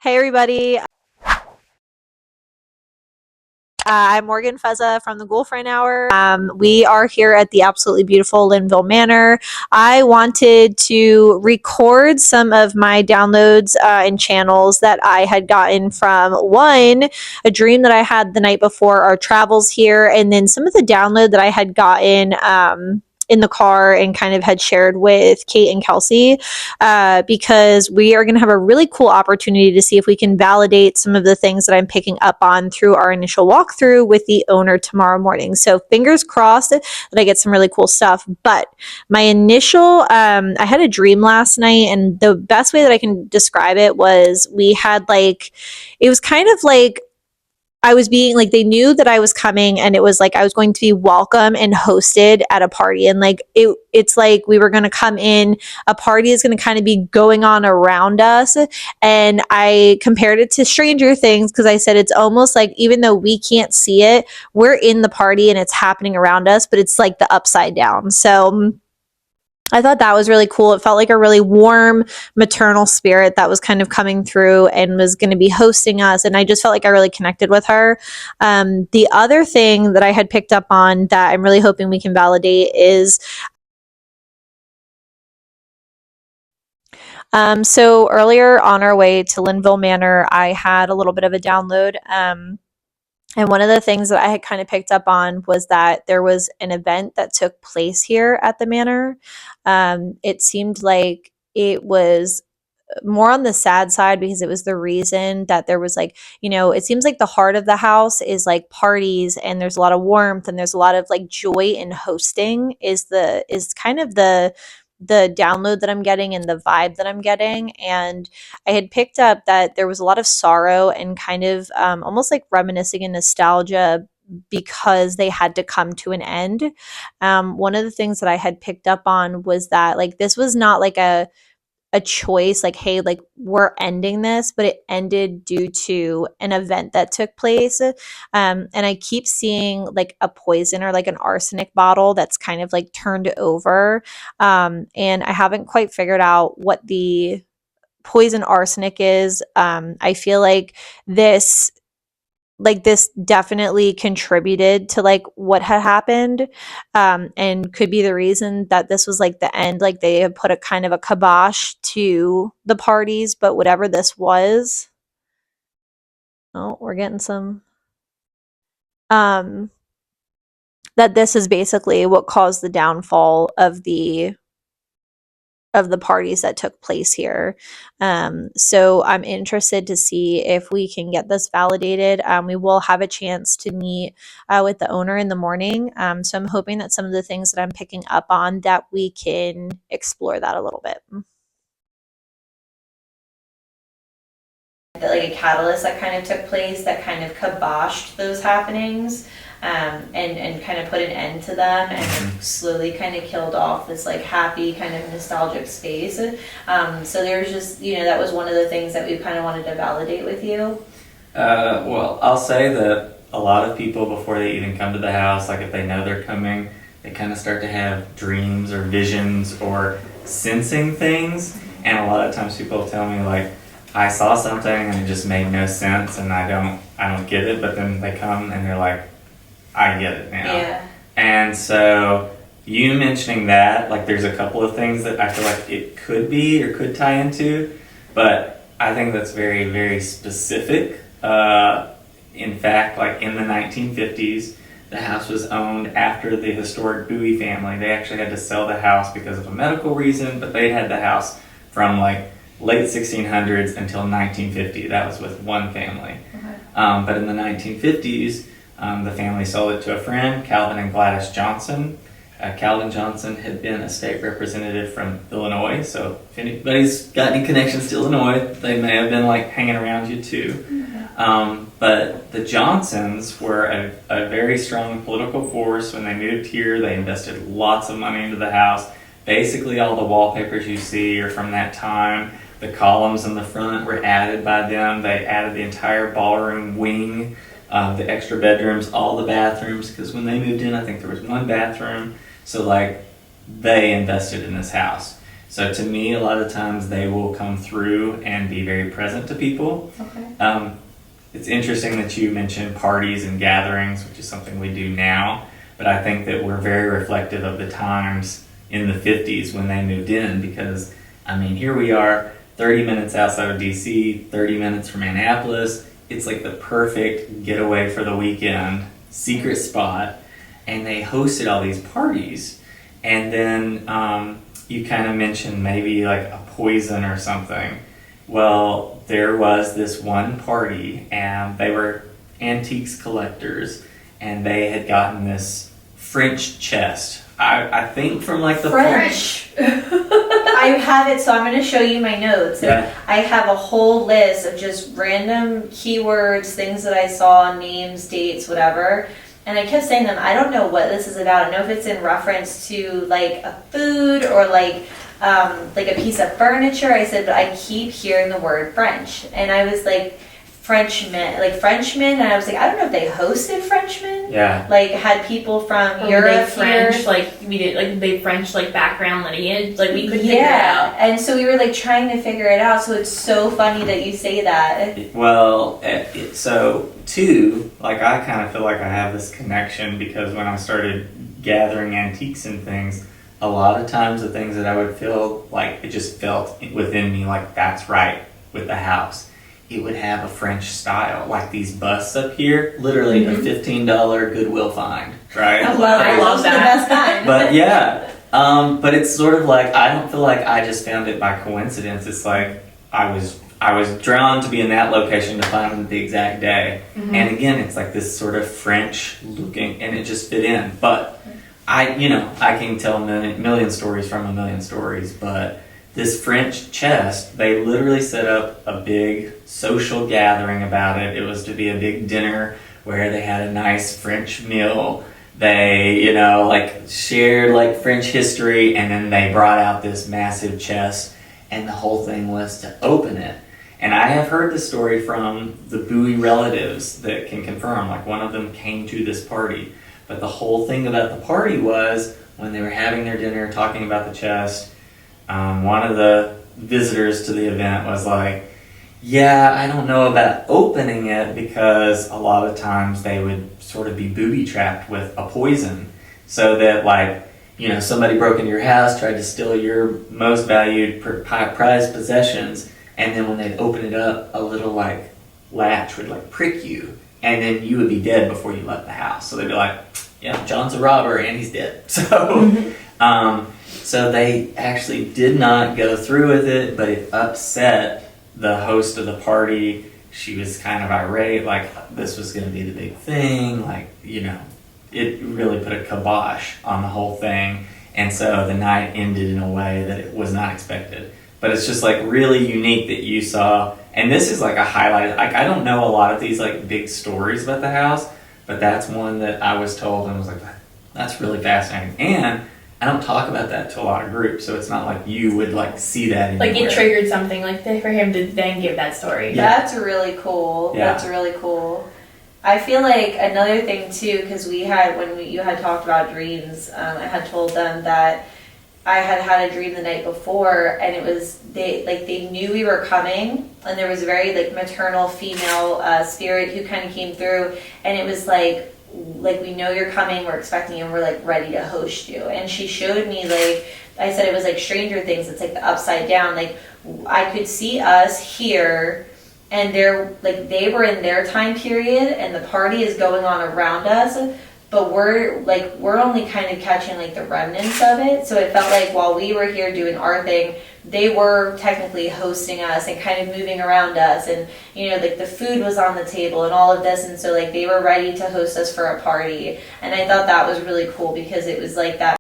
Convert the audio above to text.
Hey everybody, I'm Morgan Fezza from the Ghoulfriend Hour. We are here at the absolutely beautiful Linville Manor. I wanted to record some of my downloads and channels that I had gotten from one, a dream that I had the night before our travels here, and then some of the download that I had gotten in the car and kind of had shared with Kate and Kelsey, because we are going to have a really cool opportunity to see if we can validate some of the things that I'm picking up on through our initial walkthrough with the owner tomorrow morning. So fingers crossed that I get some really cool stuff. But my initial, I had a dream last night, and the best way that I can describe it was it was kind of like I was being like, they knew that I was coming, and it was like I was going to be welcome and hosted at a party. And like it's like we were going to come in, a party is going to kind of be going on around us. And I compared it to Stranger Things because I said it's almost like even though we can't see it, we're in the party and it's happening around us, but it's like the upside down. So I thought that was really cool. It felt like a really warm maternal spirit that was kind of coming through and was going to be hosting us. And I just felt like I really connected with her. The other thing that I had picked up on that I'm really hoping we can validate is so earlier on our way to Linville Manor, I had a little bit of a download. And one of the things that I had kind of picked up on was that there was an event that took place here at the manor. It seemed like it was more on the sad side because it was the reason that there was like, it seems like the heart of the house is like parties, and there's a lot of warmth, and there's a lot of like joy in hosting is kind of the download that I'm getting and the vibe that I'm getting. And I had picked up that there was a lot of sorrow and kind of almost like reminiscing and nostalgia because they had to come to an end. One of the things that I had picked up on was that like this was not like a choice, like, hey, like we're ending this, but it ended due to an event that took place. And I keep seeing like a poison or like an arsenic bottle that's kind of like turned over. And I haven't quite figured out what the poison arsenic is. I feel this definitely contributed to like what had happened, and could be the reason that this was like the end, like they had put a kind of a kibosh to the parties. But whatever this was, oh, we're getting some um that this is basically what caused the downfall of the parties that took place here. So I'm interested to see if we can get this validated. We will have a chance to meet with the owner in the morning. So I'm hoping that some of the things that I'm picking up on, that we can explore that a little bit. Like a catalyst that kind of took place that kind of kiboshed those happenings, and kind of put an end to them, and slowly kind of killed off this like happy kind of nostalgic space. So there's just, that was one of the things that we kind of wanted to validate with you. Well, I'll say that a lot of people, before they even come to the house, like if they know they're coming, they kind of start to have dreams or visions or sensing things. And a lot of times people tell me like, I saw something and it just made no sense and I don't get it. But then they come and they're like, I get it now. Yeah. And so you mentioning that, like there's a couple of things that I feel like it could be or could tie into, but I think that's very, very specific. In fact, like in the 1950s, the house was owned after the historic Bowie family. They actually had to sell the house because of a medical reason, but they had the house from like late 1600s until 1950. That was with one family. Okay. But in the 1950s, the family sold it to a friend, Calvin and Gladys Johnson. Calvin Johnson had been a state representative from Illinois, so if anybody's got any connections to Illinois, they may have been like hanging around you too. But the Johnsons were a very strong political force. When they moved here, they invested lots of money into the house. Basically all the wallpapers you see are from that time. The columns in the front were added by them. They added the entire ballroom wing, the extra bedrooms, all the bathrooms, because when they moved in, I think there was one bathroom. So like they invested in this house. So to me, a lot of times they will come through and be very present to people. Okay. It's interesting that you mentioned parties and gatherings, which is something we do now, but I think that we're very reflective of the times in the 50s when they moved in, because, I mean, here we are, 30 minutes outside of DC, 30 minutes from Annapolis. It's like the perfect getaway for the weekend, secret spot, and they hosted all these parties. And then you kind of mentioned maybe like a poison or something. Well, there was this one party, and they were antiques collectors, and they had gotten this French chest. I think from like the French. I have it, so I'm going to show you my notes. Yeah. I have a whole list of just random keywords, things that I saw, names, dates, whatever. And I kept saying them, I don't know what this is about. I don't know if it's in reference to like a food or like a piece of furniture. I said, but I keep hearing the word French. And I was like, Frenchmen, and I was like, I don't know if they hosted Frenchmen. Yeah. Like had people from Or Europe they French, here. like we did, like they French like background lineage. Like we couldn't figure it out. And so we were like trying to figure it out. So it's so funny that you say that. Well, so too, like I kind of feel like I have this connection because when I started gathering antiques and things, a lot of times the things that I would feel like it just felt within me like that's right with the house. It would have a French style, like these busts up here, literally a $15 Goodwill find, right? Well, I love those are that. the best kind. But yeah, but it's sort of like I don't feel like I just found it by coincidence. It's like I was drawn to be in that location to find them the exact day. And again, it's like this sort of French looking, and it just fit in. But I can tell a million stories from a million stories, but this French chest, they literally set up a big social gathering about it. It was to be a big dinner where they had a nice French meal. They, like shared like French history, and then they brought out this massive chest, and the whole thing was to open it. And I have heard the story from the Bowie relatives that can confirm, like one of them came to this party. But the whole thing about the party was when they were having their dinner, talking about the chest, one of the visitors to the event was like, yeah, I don't know about opening it because a lot of times they would sort of be booby trapped with a poison. So that like, somebody broke into your house, tried to steal your most valued prized possessions, and then when they'd open it up, a little like latch would like prick you, and then you would be dead before you left the house. So they'd be like, yeah, John's a robber and he's dead. So, so they actually did not go through with it, but it upset the host of the party. She was kind of irate, like this was going to be the big thing, like, it really put a kibosh on the whole thing. And so the night ended in a way that it was not expected. But it's just like really unique that you saw, and this is like a highlight. Like I don't know a lot of these like big stories about the house, but that's one that I was told and was like, that's really fascinating. And I don't talk about that to a lot of groups, so it's not like you would like see that anywhere. Like it triggered something like for him to then give that story. Yeah. That's really cool. Yeah. That's really cool. I feel like another thing too, because you had talked about dreams, I had told them that I had a dream the night before, and it was they knew we were coming, and there was a very like maternal female spirit who kind of came through, and it was like we know you're coming, we're expecting you, and we're like ready to host you. And she showed me, like I said, it was like Stranger Things. It's like the upside down. Like I could see us here, and they were in their time period, and the party is going on around us, but we're only kind of catching like the remnants of it. So it felt like while we were here doing our thing, they were technically hosting us and kind of moving around us, and like the food was on the table and all of this, and so like they were ready to host us for a party. And I thought that was really cool because it was like that